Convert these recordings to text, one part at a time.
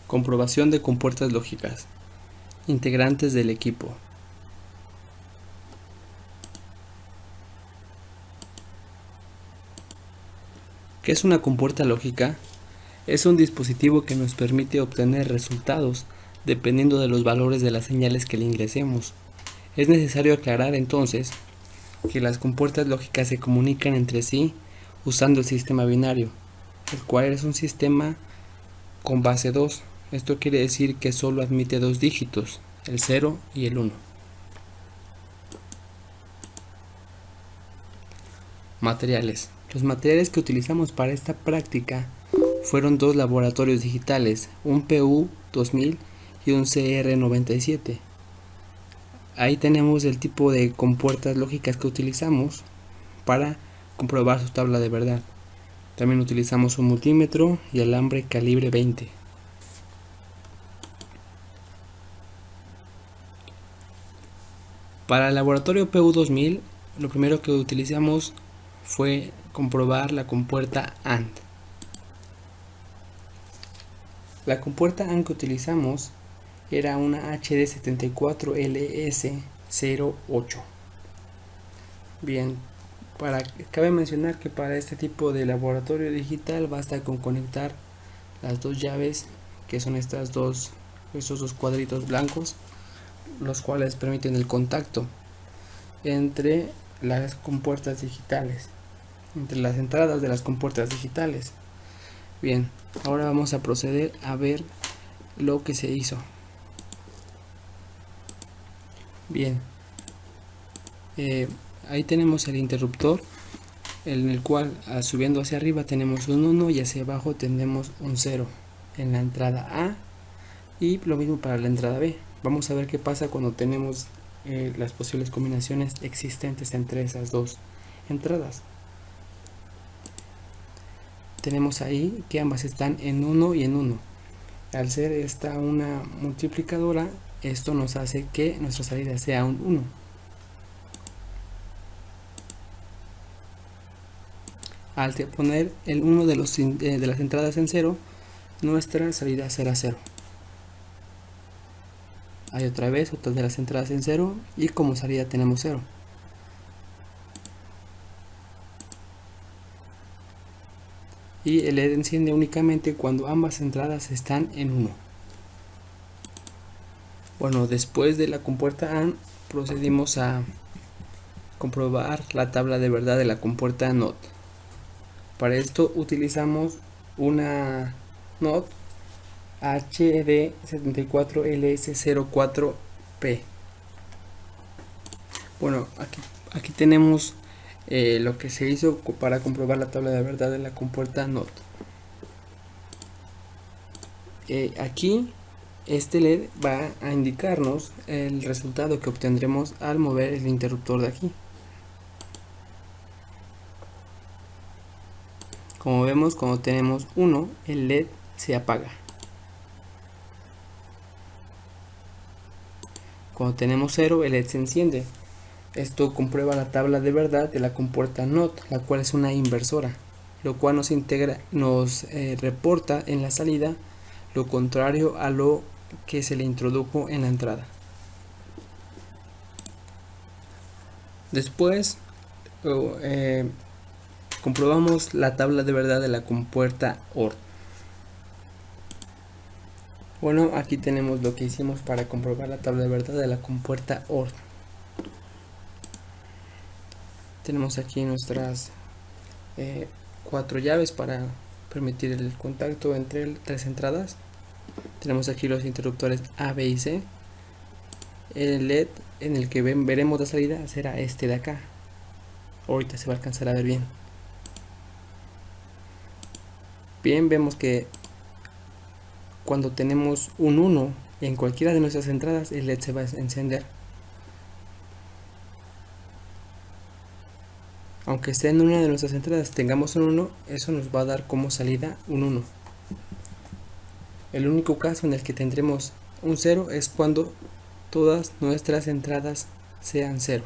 Comprobación de compuertas lógicas. Integrantes del equipo. ¿Qué es una compuerta lógica? Es un dispositivo que nos permite obtener resultados dependiendo de los valores de las señales que le ingresemos. Es necesario aclarar entonces que las compuertas lógicas se comunican entre sí usando el sistema binario, el cual es un sistema con base 2. Esto quiere decir que solo admite dos dígitos, el 0 y el 1. Materiales. Los materiales que utilizamos para esta práctica fueron dos laboratorios digitales, un PU2000 y un CR97. Ahí tenemos el tipo de compuertas lógicas que utilizamos para comprobar su tabla de verdad. También utilizamos un multímetro y alambre calibre 20. Para el laboratorio PU2000, lo primero que utilizamos fue comprobar la compuerta AND. La compuerta AND que utilizamos era una HD74LS08. Bien, cabe mencionar que para este tipo de laboratorio digital basta con conectar las dos llaves, que son estos dos cuadritos blancos, los cuales permiten el contacto entre las compuertas digitales, entre las entradas de las compuertas digitales. Bien, ahora vamos a proceder a ver lo que se hizo. Bien, ahí tenemos el interruptor, en el cual subiendo hacia arriba tenemos un 1 y hacia abajo tenemos un 0 en la entrada A, y lo mismo para la entrada B. Vamos a ver qué pasa cuando tenemos las posibles combinaciones existentes entre esas dos entradas. Tenemos ahí que ambas están en 1 y en 1. Al ser esta una multiplicadora, esto nos hace que nuestra salida sea un 1. Al poner el 1 de las entradas en 0, nuestra salida será 0. Hay otra vez otras de las entradas en 0 y como salida tenemos 0. Y el LED enciende únicamente cuando ambas entradas están en 1. Bueno, después de la compuerta AND procedimos a comprobar la tabla de verdad de la compuerta NOT. Para esto utilizamos una NOT HD74LS04P. Bueno, aquí tenemos lo que se hizo para comprobar la tabla de verdad de la compuerta NOT. Aquí este LED va a indicarnos el resultado que obtendremos al mover el interruptor de aquí. Como vemos, cuando tenemos 1, el LED se apaga. Cuando tenemos 0, el LED se enciende. Esto comprueba la tabla de verdad de la compuerta NOT, la cual es una inversora, lo cual nos reporta en la salida lo contrario a lo que se le introdujo en la entrada. Después comprobamos la tabla de verdad de la compuerta OR. Bueno, aquí tenemos lo que hicimos para comprobar la tabla de verdad de la compuerta OR. Tenemos aquí nuestras 4 llaves para permitir el contacto entre 3 entradas. Tenemos aquí los interruptores A, B y C. El LED en el que veremos la salida será este de acá. Ahorita se va a alcanzar a ver bien. Bien, vemos que cuando tenemos un 1 en cualquiera de nuestras entradas, el LED se va a encender. Aunque esté en una de nuestras entradas tengamos un 1, eso nos va a dar como salida un 1. El único caso en el que tendremos un 0 es cuando todas nuestras entradas sean 0.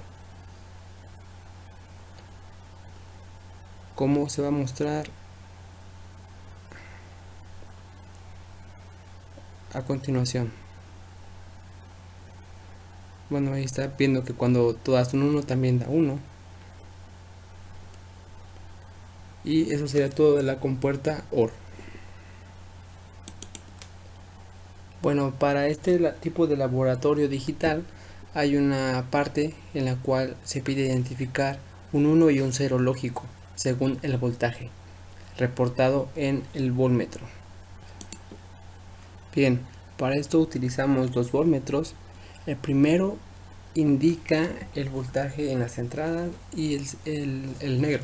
¿Cómo se va a mostrar? a continuación. Bueno, ahí está viendo que cuando tú das un 1 también da 1. Y eso sería todo de la compuerta OR. Bueno, para este tipo de laboratorio digital hay una parte en la cual se pide identificar un 1 y un 0 lógico según el voltaje reportado en el voltmetro. Bien, para esto utilizamos dos voltmetros. El primero indica el voltaje en las entradas y el negro,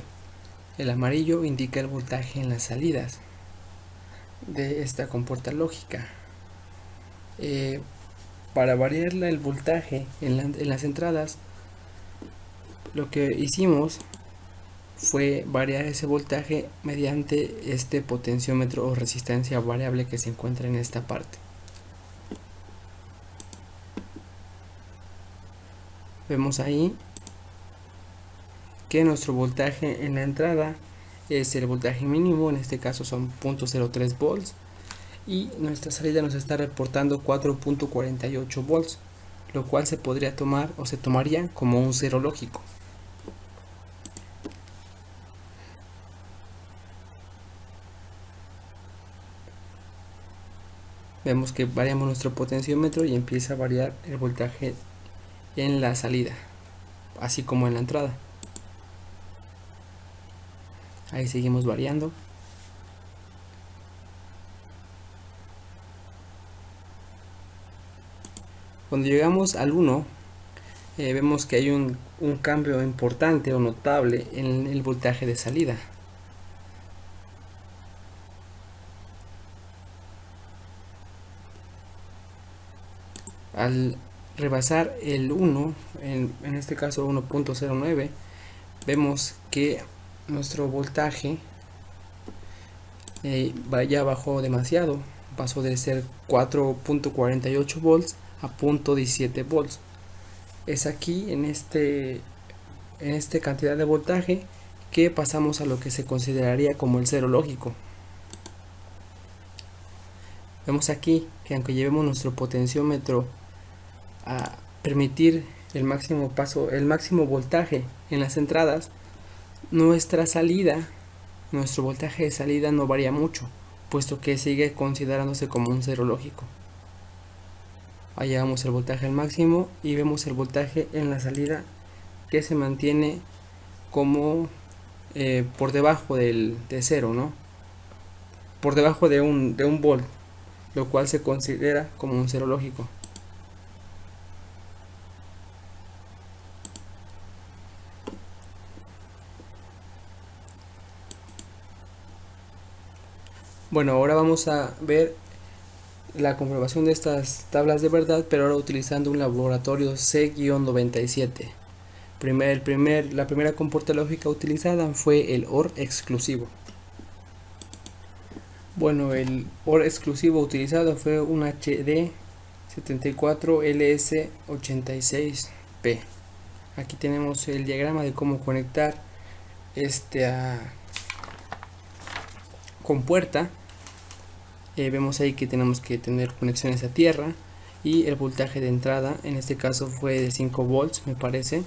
el amarillo, indica el voltaje en las salidas de esta compuerta lógica. Para variar el voltaje en las entradas, lo que hicimos fue variar ese voltaje mediante este potenciómetro o resistencia variable que se encuentra en esta parte. Vemos ahí que nuestro voltaje en la entrada es el voltaje mínimo, en este caso son 0.03 volts, y nuestra salida nos está reportando 4.48 volts, lo cual se podría tomar o se tomaría como un cero lógico. Vemos que variamos nuestro potenciómetro y empieza a variar el voltaje en la salida, así como en la entrada. Ahí seguimos variando. Cuando llegamos al 1, vemos que hay un cambio importante o notable en el voltaje de salida. Al rebasar el 1, en este caso 1.09, vemos que nuestro voltaje ya bajó demasiado, pasó de ser 4.48 volts a 0.17 volts. Es aquí en esta cantidad de voltaje que pasamos a lo que se consideraría como el cero lógico. Vemos aquí que aunque llevemos nuestro potenciómetro a permitir el máximo voltaje en las entradas, nuestra salida, nuestro voltaje de salida no varía mucho, puesto que sigue considerándose como un cero lógico. Ahí llevamos el voltaje al máximo y vemos el voltaje en la salida que se mantiene como por debajo de cero, ¿no? Por debajo de un volt, lo cual se considera como un cero lógico. Bueno, ahora vamos a ver la comprobación de estas tablas de verdad, pero ahora utilizando un laboratorio C-97. La primera compuerta lógica utilizada fue el OR exclusivo. Bueno, el OR exclusivo utilizado fue un HD74LS86P. Aquí tenemos el diagrama de cómo conectar esta compuerta. Vemos ahí que tenemos que tener conexiones a tierra y el voltaje de entrada en este caso fue de 5 volts, me parece,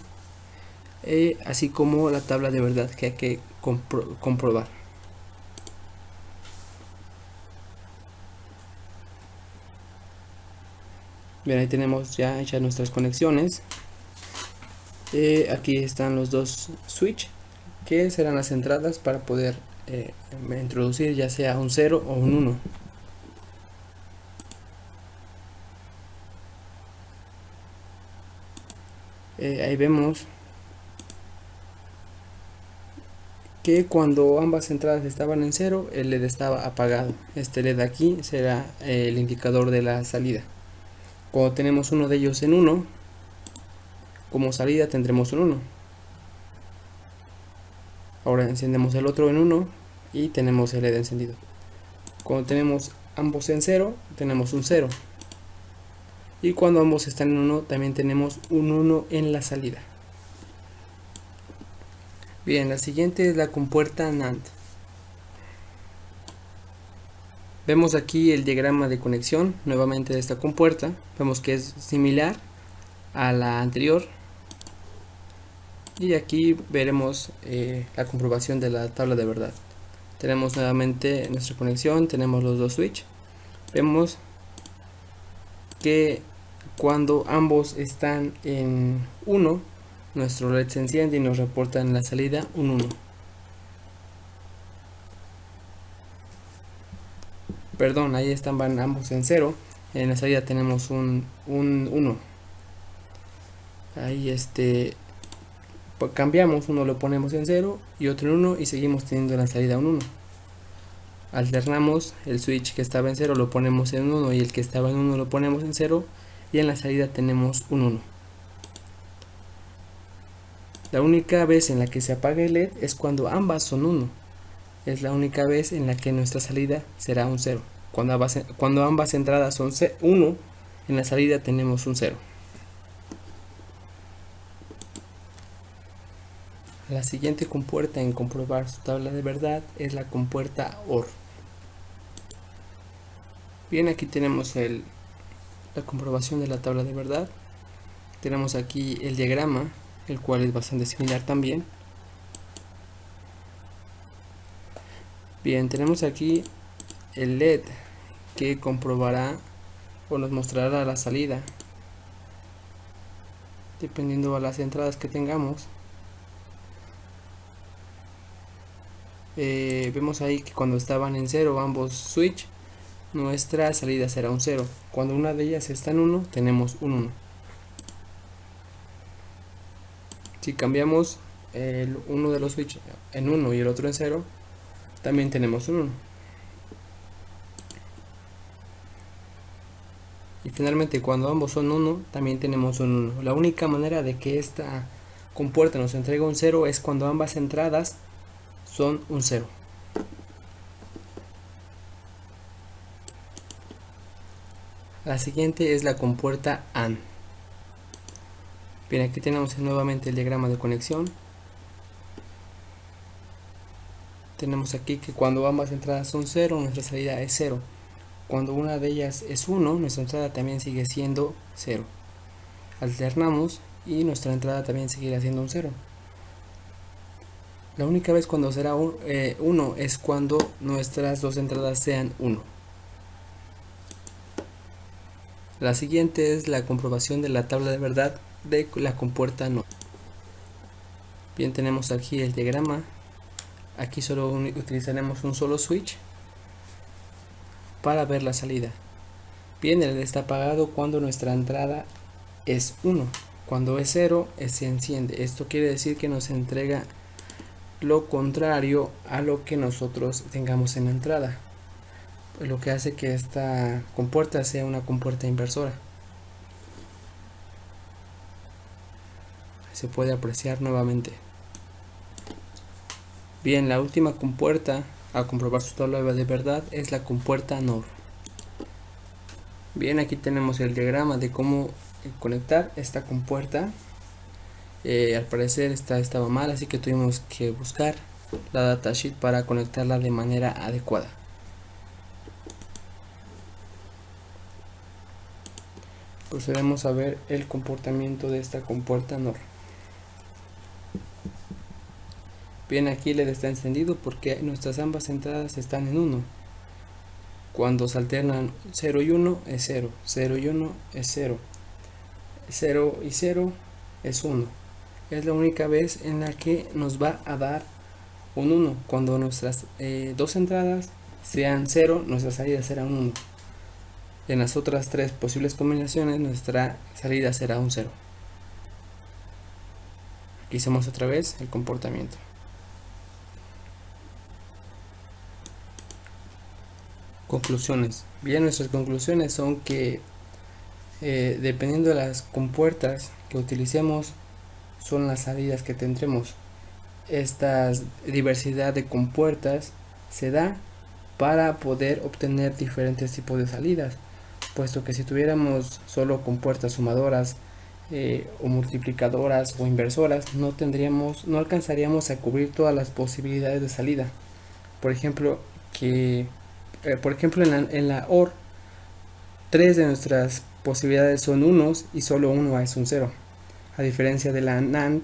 así como la tabla de verdad que hay que comprobar. Bien, ahí tenemos ya hechas nuestras conexiones. Aquí están los dos switch que serán las entradas para poder introducir ya sea un 0 o un 1. Ahí vemos que cuando ambas entradas estaban en 0, el LED estaba apagado. Este LED aquí será el indicador de la salida. Cuando tenemos uno de ellos en 1, como salida tendremos un 1. Ahora encendemos el otro en 1 y tenemos el LED encendido. Cuando tenemos ambos en 0, tenemos un 0. Y cuando ambos están en 1, también tenemos un 1 en la salida. Bien, la siguiente es la compuerta NAND. Vemos aquí el diagrama de conexión nuevamente de esta compuerta. Vemos que es similar a la anterior. Y aquí veremos la comprobación de la tabla de verdad. Tenemos nuevamente nuestra conexión, tenemos los dos switch. Vemos que cuando ambos están en 1, nuestro LED se enciende y nos reporta en la salida un 1. Perdón, ahí están, van ambos en 0. En la salida tenemos un 1. Ahí cambiamos, uno lo ponemos en 0 y otro en 1 y seguimos teniendo en la salida un 1. Alternamos el switch que estaba en 0 lo ponemos en 1 y el que estaba en 1 lo ponemos en 0 y en la salida tenemos un 1. La única vez en la que se apaga el LED es cuando ambas son 1. Es la única vez en la que nuestra salida será un 0. Cuando ambas entradas son 1, en la salida tenemos un 0. La siguiente compuerta en comprobar su tabla de verdad es la compuerta OR. Bien, aquí tenemos la comprobación de la tabla de verdad. Tenemos aquí el diagrama, el cual es bastante similar también. Bien, tenemos aquí el LED que comprobará o nos mostrará la salida dependiendo de las entradas que tengamos. Vemos ahí que cuando estaban en 0 ambos switch, nuestra salida será un 0. Cuando una de ellas está en 1, tenemos un 1. Si cambiamos uno de los switch en 1 y el otro en 0, también tenemos un 1. Y finalmente cuando ambos son 1, también tenemos un 1. La única manera de que esta compuerta nos entregue un 0 es cuando ambas entradas son un 0. La siguiente es la compuerta AND. Bien, aquí tenemos nuevamente el diagrama de conexión. Tenemos aquí que cuando ambas entradas son 0, nuestra salida es 0. Cuando una de ellas es 1, nuestra entrada también sigue siendo 0. Alternamos y nuestra entrada también seguirá siendo un 0. La única vez cuando será 1 es cuando nuestras dos entradas sean 1. La siguiente es la comprobación de la tabla de verdad de la compuerta NOR. Bien, tenemos aquí el diagrama. Aquí solo utilizaremos un solo switch para ver la salida. Bien, el LED está apagado cuando nuestra entrada es 1. Cuando es 0, se enciende. Esto quiere decir que nos entrega lo contrario a lo que nosotros tengamos en la entrada, lo que hace que esta compuerta sea una compuerta inversora. Se puede apreciar nuevamente. Bien, la última compuerta a comprobar su tabla de verdad es la compuerta NOR. Bien, aquí tenemos el diagrama de cómo conectar esta compuerta. Al parecer estaba mal, así que tuvimos que buscar la datasheet para conectarla de manera adecuada. Procedemos a ver el comportamiento de esta compuerta NOR. Bien, aquí el LED está encendido porque nuestras ambas entradas están en 1. Cuando se alternan 0 y 1 es 0, 0 y 1 es 0, 0 y 0 es 1. Es la única vez en la que nos va a dar un 1. Cuando nuestras dos entradas sean 0, nuestra salida será un 1. En las otras tres posibles combinaciones, nuestra salida será un 0. Aquí hacemos otra vez el comportamiento. Conclusiones. Bien, nuestras conclusiones son que dependiendo de las compuertas que utilicemos, son las salidas que tendremos. Esta diversidad de compuertas se da para poder obtener diferentes tipos de salidas, puesto que si tuviéramos solo compuertas sumadoras o multiplicadoras o inversoras, no alcanzaríamos a cubrir todas las posibilidades de salida. Por ejemplo, que por ejemplo, en la OR, 3 de nuestras posibilidades son unos y solo uno es un 0. A diferencia de la NAND,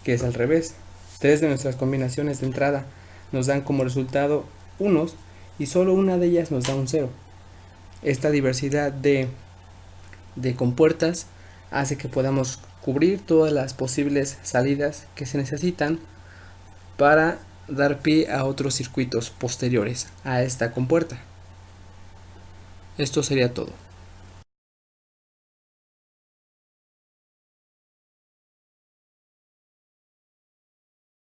que es al revés. 3 de nuestras combinaciones de entrada nos dan como resultado unos y solo una de ellas nos da un 0. Esta diversidad de compuertas hace que podamos cubrir todas las posibles salidas que se necesitan para dar pie a otros circuitos posteriores a esta compuerta. Esto sería todo.